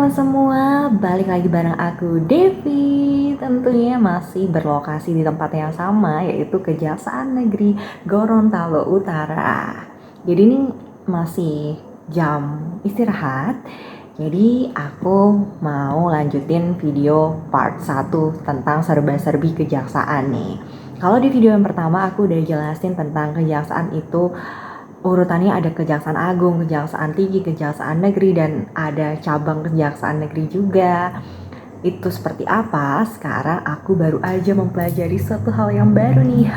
teman-teman semua, balik lagi bareng aku Devi. Tentunya masih berlokasi di tempat yang sama, yaitu Kejaksaan Negeri Gorontalo Utara. Jadi ini masih jam istirahat. Jadi aku mau lanjutin video part 1 tentang serba-serbi kejaksaan nih. Kalau di video yang pertama aku udah jelasin tentang kejaksaan itu urutannya ada Kejaksaan Agung, Kejaksaan Tinggi, Kejaksaan Negeri, dan ada cabang Kejaksaan Negeri juga. Itu seperti apa? Sekarang aku baru aja mempelajari suatu hal yang baru nih.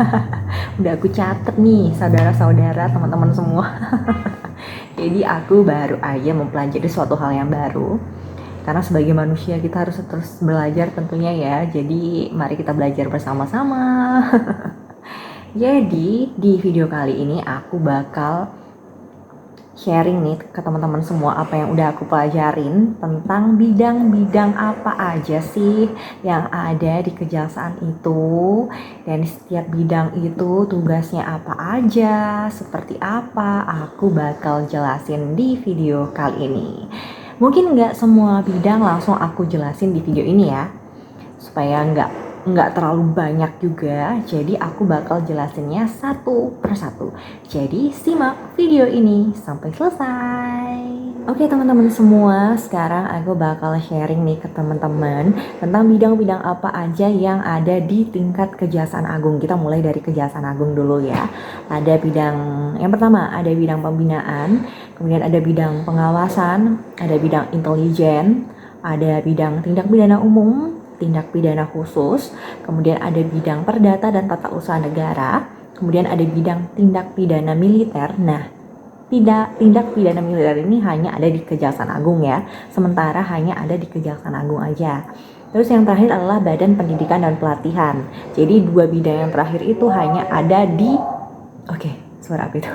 Udah aku catet nih, saudara-saudara, teman-teman semua. Jadi aku baru aja mempelajari suatu hal yang baru. Karena sebagai manusia kita harus terus belajar tentunya ya. Jadi mari kita belajar bersama-sama. Jadi di video kali ini aku bakal sharing nih ke teman-teman semua apa yang udah aku pelajarin tentang bidang-bidang apa aja sih yang ada di kejaksaan itu, dan setiap bidang itu tugasnya apa aja, seperti apa, aku bakal jelasin di video kali ini. Mungkin nggak semua bidang langsung aku jelasin di video ini ya, supaya nggak terlalu banyak juga, jadi aku bakal jelasinnya satu persatu. Jadi simak video ini sampai selesai. Oke teman-teman semua, sekarang aku bakal sharing nih ke teman-teman tentang bidang-bidang apa aja yang ada di tingkat Kejaksaan Agung. Kita mulai dari Kejaksaan Agung dulu ya. Ada bidang yang pertama, ada bidang pembinaan, kemudian ada bidang pengawasan, ada bidang intelijen, ada bidang tindak pidana umum, tindak pidana khusus, kemudian ada bidang perdata dan tata usaha negara, kemudian ada bidang tindak pidana militer. Nah, tindak pidana militer ini hanya ada di Kejaksaan Agung ya, sementara hanya ada di Kejaksaan Agung aja. Terus yang terakhir adalah Badan Pendidikan dan Pelatihan. Jadi dua bidang yang terakhir itu hanya ada di suara apa itu?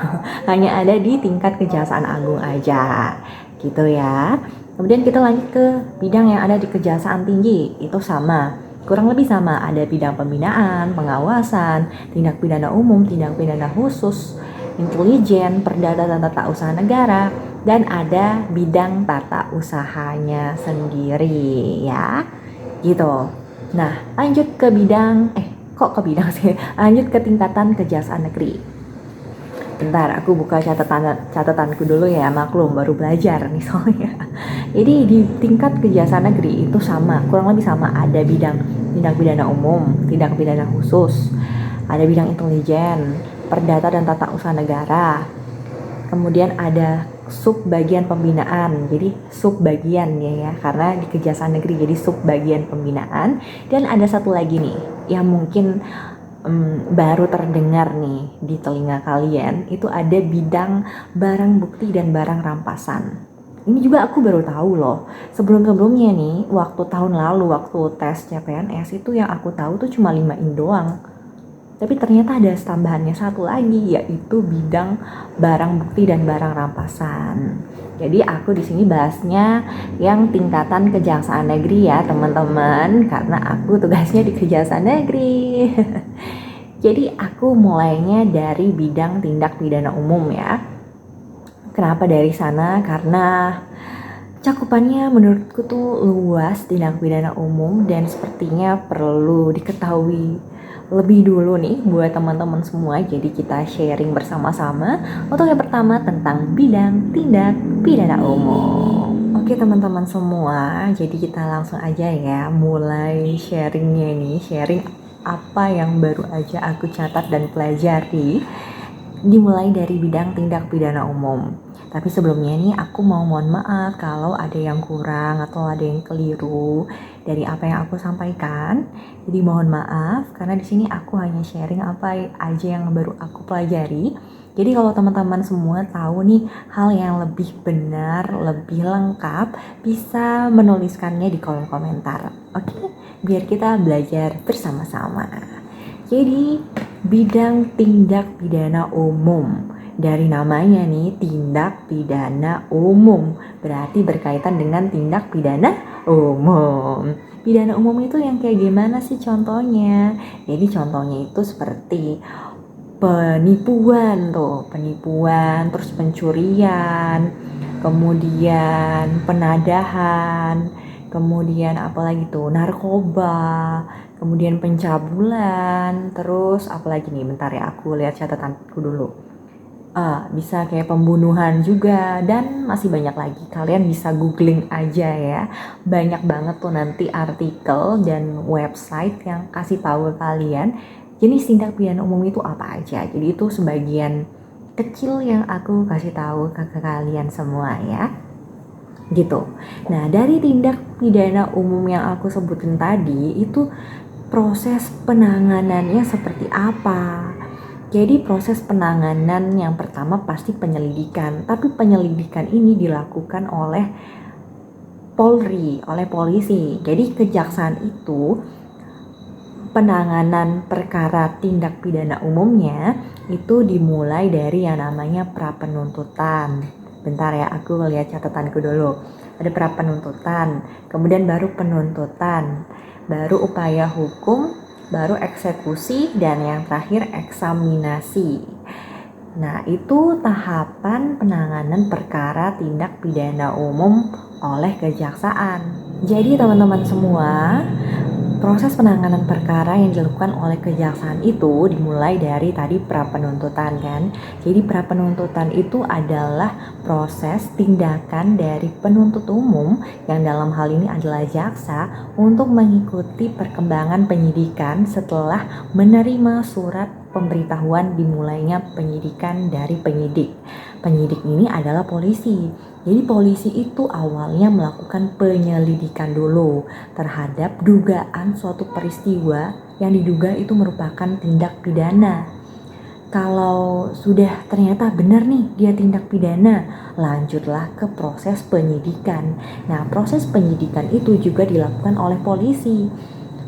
Hanya ada di tingkat Kejaksaan Agung aja. Gitu ya. Kemudian kita lanjut ke bidang yang ada di Kejaksaan Tinggi. Itu sama, kurang lebih sama. Ada bidang pembinaan, pengawasan, tindak pidana umum, tindak pidana khusus, intelijen, perdata dan tata usaha negara, dan ada bidang tata usahanya sendiri ya. Gitu. Nah, lanjut ke bidang lanjut ke tingkatan Kejaksaan Negeri. Bentar, aku buka catatanku dulu ya, maklum baru belajar nih soalnya. Jadi di tingkat Kejaksaan Negeri itu sama, kurang lebih sama. Ada bidang tindak pidana umum, tindak pidana khusus, ada bidang intelijen, perdata dan tata usaha negara. Kemudian ada subbagian pembinaan, jadi subbagian ya, karena di Kejaksaan Negeri jadi subbagian pembinaan. Dan ada satu lagi nih yang mungkin baru terdengar nih di telinga kalian, itu ada bidang barang bukti dan barang rampasan. Ini juga aku baru tahu loh. Sebelum-sebelumnya nih, waktu tahun lalu waktu tes CPNS itu yang aku tahu tuh cuma 5 in doang. Tapi ternyata ada tambahannya satu lagi, yaitu bidang barang bukti dan barang rampasan. Jadi aku di sini bahasnya yang tingkatan Kejaksaan Negeri ya teman-teman, karena aku tugasnya di Kejaksaan Negeri. Jadi aku mulainya dari bidang tindak pidana umum ya. Kenapa dari sana? Karena cakupannya menurutku tuh luas tindak pidana umum, dan sepertinya perlu diketahui lebih dulu nih buat teman-teman semua. Jadi kita sharing bersama-sama. Untuk yang pertama tentang bidang tindak pidana umum. Oke teman-teman semua, jadi kita langsung aja ya mulai sharingnya nih. Sharing apa yang baru aja aku catat dan pelajari. Dimulai dari bidang tindak pidana umum. Tapi sebelumnya nih aku mau mohon maaf kalau ada yang kurang atau ada yang keliru dari apa yang aku sampaikan. Jadi mohon maaf karena di sini aku hanya sharing apa aja yang baru aku pelajari. Jadi kalau teman-teman semua tahu nih hal yang lebih benar, lebih lengkap, bisa menuliskannya di kolom komentar. Oke? Biar kita belajar bersama-sama. Jadi bidang tindak pidana umum. Dari namanya nih, tindak pidana umum, berarti berkaitan dengan tindak pidana umum. Pidana umum itu yang kayak gimana sih contohnya? Jadi contohnya itu seperti penipuan, terus pencurian, kemudian penadahan, kemudian apalagi tuh narkoba, kemudian pencabulan, terus apalagi nih, bentar ya aku lihat catatanku dulu. Bisa kayak pembunuhan juga dan masih banyak lagi. Kalian bisa googling aja ya. Banyak banget tuh nanti artikel dan website yang kasih tahu ke kalian jenis tindak pidana umum itu apa aja. Jadi itu sebagian kecil yang aku kasih tahu ke kalian semua ya. Gitu. Nah, dari tindak pidana umum yang aku sebutin tadi itu proses penanganannya seperti apa? Jadi proses penanganan yang pertama pasti penyelidikan, tapi penyelidikan ini dilakukan oleh Polri, oleh polisi. Jadi kejaksaan itu penanganan perkara tindak pidana umumnya itu dimulai dari yang namanya prapenuntutan. Bentar ya, aku lihat catatanku dulu. Ada prapenuntutan, kemudian baru penuntutan, baru upaya hukum, baru eksekusi, dan yang terakhir eksaminasi. Nah, itu tahapan penanganan perkara tindak pidana umum oleh kejaksaan. Jadi teman-teman semua, proses penanganan perkara yang dilakukan oleh kejaksaan itu dimulai dari tadi prapenuntutan kan. Jadi prapenuntutan itu adalah proses tindakan dari penuntut umum yang dalam hal ini adalah jaksa untuk mengikuti perkembangan penyidikan setelah menerima surat pemberitahuan dimulainya penyidikan dari penyidik. Penyidik ini adalah polisi. Jadi polisi itu awalnya melakukan penyelidikan dulu terhadap dugaan suatu peristiwa yang diduga itu merupakan tindak pidana. Kalau sudah ternyata benar nih dia tindak pidana, lanjutlah ke proses penyidikan. Nah, proses penyidikan itu juga dilakukan oleh polisi.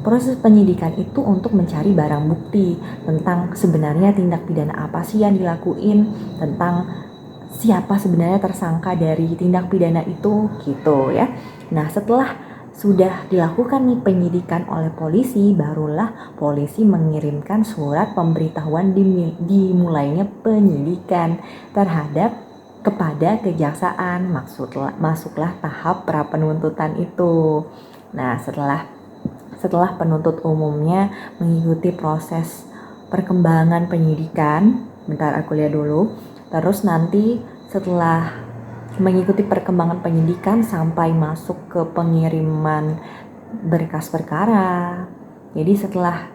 Proses penyidikan itu untuk mencari barang bukti tentang sebenarnya tindak pidana apa sih yang dilakuin, tentang siapa sebenarnya tersangka dari tindak pidana itu gitu ya. Nah, setelah sudah dilakukan nih penyidikan oleh polisi, barulah polisi mengirimkan surat pemberitahuan dimulainya penyidikan terhadap kepada kejaksaan. Masuklah tahap prapenuntutan itu. Nah, setelah penuntut umumnya mengikuti proses perkembangan penyidikan, bentar aku lihat dulu. Terus nanti setelah mengikuti perkembangan penyidikan sampai masuk ke pengiriman berkas perkara. Jadi setelah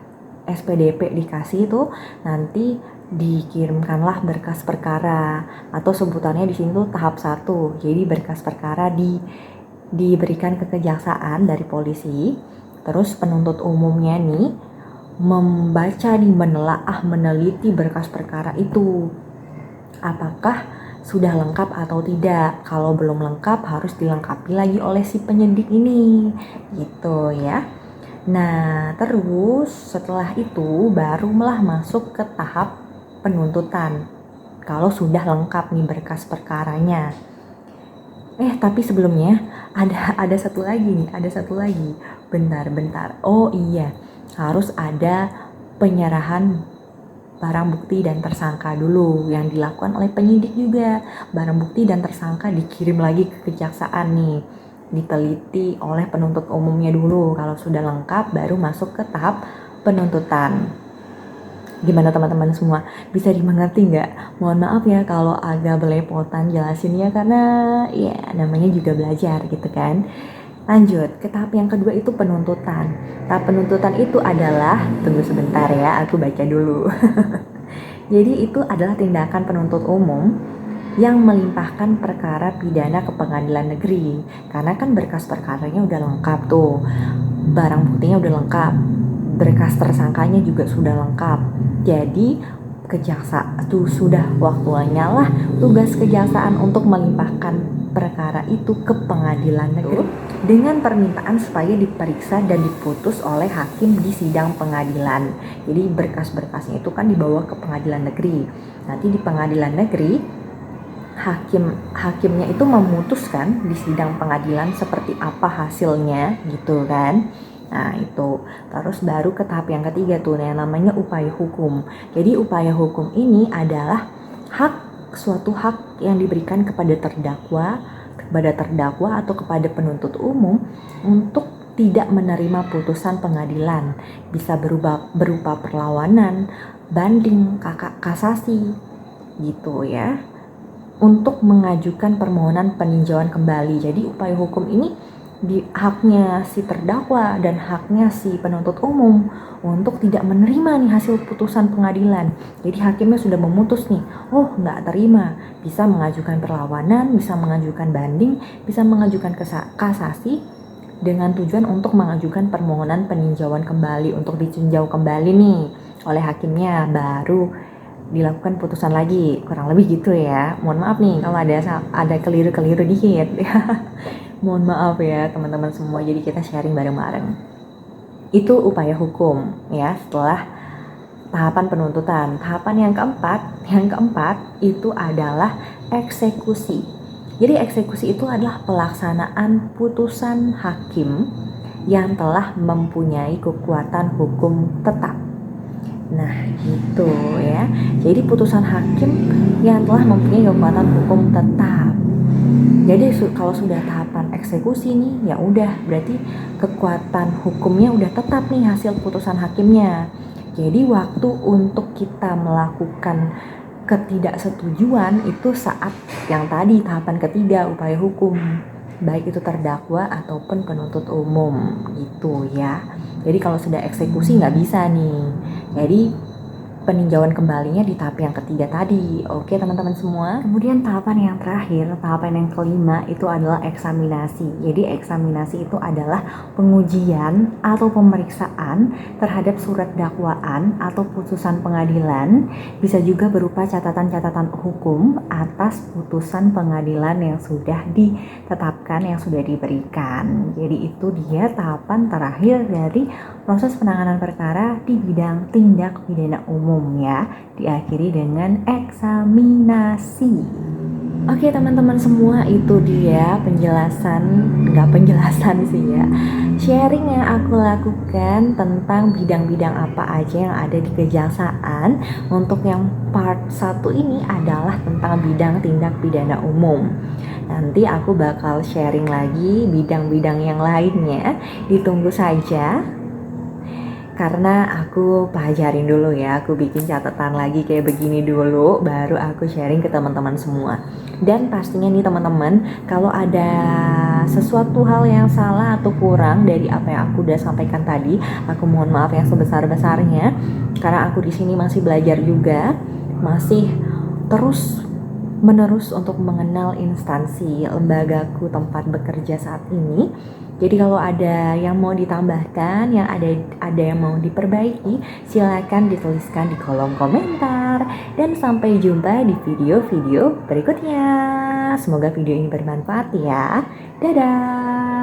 SPDP dikasih itu nanti dikirimkanlah berkas perkara atau sebutannya di sini tuh tahap 1. Jadi berkas perkara diberikan ke kejaksaan dari polisi. Terus penuntut umumnya nih membaca, menelaah, meneliti berkas perkara itu. Apakah sudah lengkap atau tidak? Kalau belum lengkap harus dilengkapi lagi oleh si penyidik ini, gitu ya. Nah, terus setelah itu barulah masuk ke tahap penuntutan. Kalau sudah lengkap nih berkas perkaranya. Tapi sebelumnya ada satu lagi. Bentar. Oh iya, harus ada penyerahan barang bukti dan tersangka dulu yang dilakukan oleh penyidik juga. Barang bukti dan tersangka dikirim lagi ke kejaksaan nih, diteliti oleh penuntut umumnya dulu. Kalau sudah lengkap baru masuk ke tahap penuntutan. Gimana teman-teman semua? Bisa dimengerti nggak? Mohon maaf ya kalau agak belepotan jelasinnya karena ya namanya juga belajar gitu kan. Lanjut ke tahap yang kedua itu penuntutan. Tahap penuntutan itu adalah, tunggu sebentar ya, aku baca dulu. Jadi itu adalah tindakan penuntut umum yang melimpahkan perkara pidana ke pengadilan negeri. Karena kan berkas perkaranya udah lengkap tuh, barang buktinya udah lengkap, berkas tersangkanya juga sudah lengkap. Jadi kejaksaan itu sudah waktunya lah tugas kejaksaan untuk melimpahkan perkara itu ke pengadilan negeri dengan permintaan supaya diperiksa dan diputus oleh hakim di sidang pengadilan. Jadi berkas-berkasnya itu kan dibawa ke pengadilan negeri. Nanti di pengadilan negeri hakimnya itu memutuskan di sidang pengadilan seperti apa hasilnya gitu kan. Nah itu, terus baru ke tahap yang ketiga tuh yang namanya upaya hukum. Jadi upaya hukum ini adalah hak suatu hak yang diberikan kepada terdakwa atau kepada penuntut umum untuk tidak menerima putusan pengadilan, bisa berupa perlawanan, banding, kasasi gitu ya, untuk mengajukan permohonan peninjauan kembali. Jadi upaya hukum ini haknya si terdakwa dan haknya si penuntut umum untuk tidak menerima nih hasil putusan pengadilan. Jadi hakimnya sudah memutus nih, oh nggak terima, bisa mengajukan perlawanan, bisa mengajukan banding, bisa mengajukan kasasi dengan tujuan untuk mengajukan permohonan peninjauan kembali, untuk ditinjau kembali nih oleh hakimnya, baru dilakukan putusan lagi, kurang lebih gitu ya. Mohon maaf nih kalau ada keliru-keliru dikit. Mohon maaf ya teman-teman semua, jadi kita sharing bareng-bareng. Itu upaya hukum ya setelah tahapan penuntutan. Tahapan yang keempat itu adalah eksekusi. Jadi eksekusi itu adalah pelaksanaan putusan hakim yang telah mempunyai kekuatan hukum tetap. Nah gitu ya. Jadi putusan hakim yang telah mempunyai kekuatan hukum tetap. Jadi kalau sudah tahapan eksekusi nih, ya udah berarti kekuatan hukumnya udah tetap nih hasil putusan hakimnya. Jadi waktu untuk kita melakukan ketidaksetujuan itu saat yang tadi tahapan ketiga upaya hukum, baik itu terdakwa ataupun penuntut umum gitu ya. Jadi kalau sudah eksekusi nggak bisa nih. Jadi peninjauan kembalinya di tahap yang ketiga tadi. Oke teman-teman semua. Kemudian tahapan yang terakhir, tahapan yang kelima itu adalah eksaminasi. Jadi eksaminasi itu adalah pengujian atau pemeriksaan terhadap surat dakwaan atau putusan pengadilan. Bisa juga berupa catatan-catatan hukum atas putusan pengadilan yang sudah ditetapkan, yang sudah diberikan. Jadi itu dia tahapan terakhir dari proses penanganan perkara di bidang tindak pidana umum ya, diakhiri dengan eksaminasi. Oke teman-teman semua, itu dia penjelasan sih ya, sharing yang aku lakukan tentang bidang-bidang apa aja yang ada di kejaksaan. Untuk yang part 1 ini adalah tentang bidang tindak pidana umum. Nanti aku bakal sharing lagi bidang-bidang yang lainnya, ditunggu saja. Karena aku pelajarin dulu ya, aku bikin catatan lagi kayak begini dulu, baru aku sharing ke teman-teman semua. Dan pastinya nih teman-teman, kalau ada sesuatu hal yang salah atau kurang dari apa yang aku udah sampaikan tadi, aku mohon maaf yang sebesar-besarnya. Karena aku di sini masih belajar juga, masih terus menerus untuk mengenal instansi lembagaku tempat bekerja saat ini. Jadi kalau ada yang mau ditambahkan, yang ada yang mau diperbaiki, silakan dituliskan di kolom komentar. Dan sampai jumpa di video-video berikutnya. Semoga video ini bermanfaat ya. Dadah.